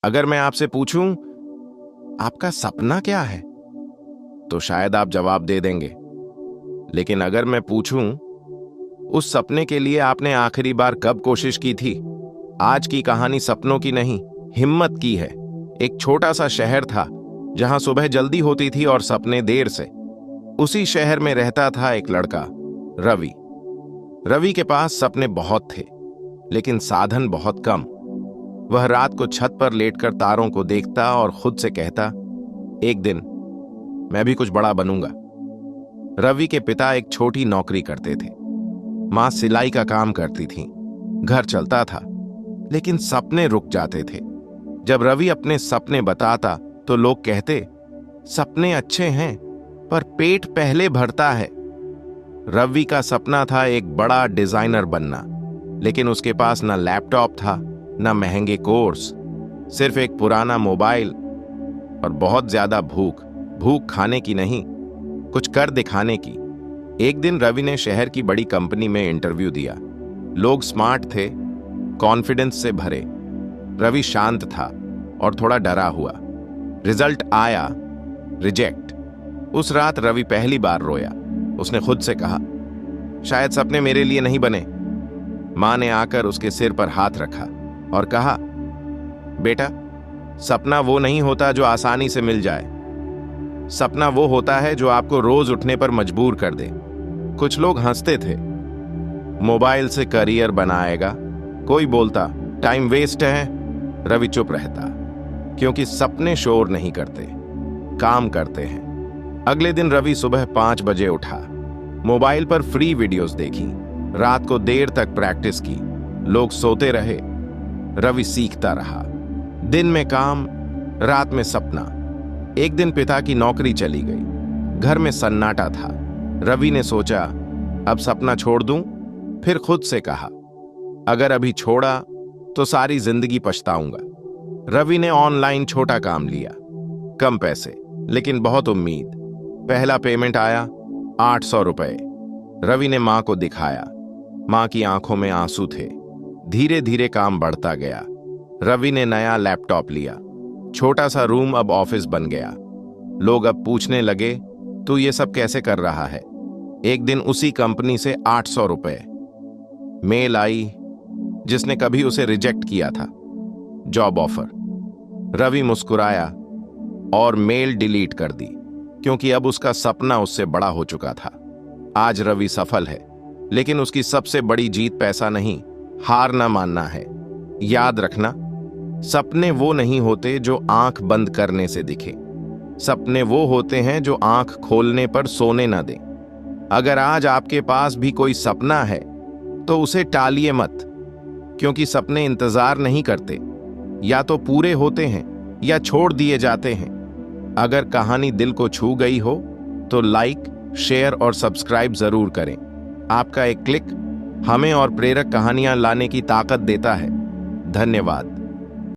अगर मैं आपसे पूछूं, आपका सपना क्या है, तो शायद आप जवाब दे देंगे। लेकिन अगर मैं पूछूं, उस सपने के लिए आपने आखिरी बार कब कोशिश की थी? आज की कहानी सपनों की नहीं, हिम्मत की है। एक छोटा सा शहर था जहां सुबह जल्दी होती थी और सपने देर से। उसी शहर में रहता था एक लड़का, रवि। रवि के पास सपने बहुत थे, लेकिन साधन बहुत कम। वह रात को छत पर लेटकर तारों को देखता और खुद से कहता, एक दिन मैं भी कुछ बड़ा बनूंगा। रवि के पिता एक छोटी नौकरी करते थे। मां सिलाई का काम करती थी। घर चलता था, लेकिन सपने रुक जाते थे। जब रवि अपने सपने बताता तो लोग कहते, सपने अच्छे हैं, पर पेट पहले भरता है। रवि का सपना था एक बड़ा डिजाइनर बनना, लेकिन उसके पास न लैपटॉप था, न महंगे कोर्स, सिर्फ एक पुराना मोबाइल और बहुत ज्यादा भूख खाने की नहीं, कुछ कर दिखाने की। एक दिन रवि ने शहर की बड़ी कंपनी में इंटरव्यू दिया। लोग स्मार्ट थे, कॉन्फिडेंस से भरे। रवि शांत था और थोड़ा डरा हुआ। रिजल्ट आया, रिजेक्ट। उस रात रवि पहली बार रोया। उसने खुद से कहा, शायद सपने मेरे लिए नहीं बने। मां ने आकर उसके सिर पर हाथ रखा और कहा, बेटा, सपना वो नहीं होता जो आसानी से मिल जाए। सपना वो होता है जो आपको रोज उठने पर मजबूर कर दे। कुछ लोग हंसते थे, मोबाइल से करियर बनाएगा। कोई बोलता, टाइम वेस्ट है। रवि चुप रहता, क्योंकि सपने शोर नहीं करते, काम करते हैं। अगले दिन रवि सुबह 5 बजे उठा। मोबाइल पर फ्री वीडियोस देखी, रात को देर तक प्रैक्टिस की। लोग सोते रहे, रवि सीखता रहा। दिन में काम, रात में सपना। एक दिन पिता की नौकरी चली गई। घर में सन्नाटा था। रवि ने सोचा, अब सपना छोड़ दूं? फिर खुद से कहा, अगर अभी छोड़ा तो सारी जिंदगी पछताऊंगा। रवि ने ऑनलाइन छोटा काम लिया, कम पैसे लेकिन बहुत उम्मीद। पहला पेमेंट आया, 800 रुपए। रवि ने मां को दिखाया। मां की आंखों में आंसू थे। धीरे धीरे काम बढ़ता गया। रवि ने नया लैपटॉप लिया। छोटा सा रूम अब ऑफिस बन गया। लोग अब पूछने लगे, तू ये सब कैसे कर रहा है? एक दिन उसी कंपनी से 800 रुपए। मेल आई जिसने कभी उसे रिजेक्ट किया था, जॉब ऑफर। रवि मुस्कुराया और मेल डिलीट कर दी, क्योंकि अब उसका सपना उससे बड़ा हो चुका था। आज रवि सफल है, लेकिन उसकी सबसे बड़ी जीत पैसा नहीं, हार ना मानना है। याद रखना, सपने वो नहीं होते जो आंख बंद करने से दिखे। सपने वो होते हैं जो आंख खोलने पर सोने ना दें। अगर आज आपके पास भी कोई सपना है, तो उसे टालिए मत, क्योंकि सपने इंतजार नहीं करते। या तो पूरे होते हैं या छोड़ दिए जाते हैं। अगर कहानी दिल को छू गई हो, तो लाइक, शेयर और सब्सक्राइब जरूर करें। आपका एक क्लिक हमें और प्रेरक कहानियां लाने की ताकत देता है। धन्यवाद।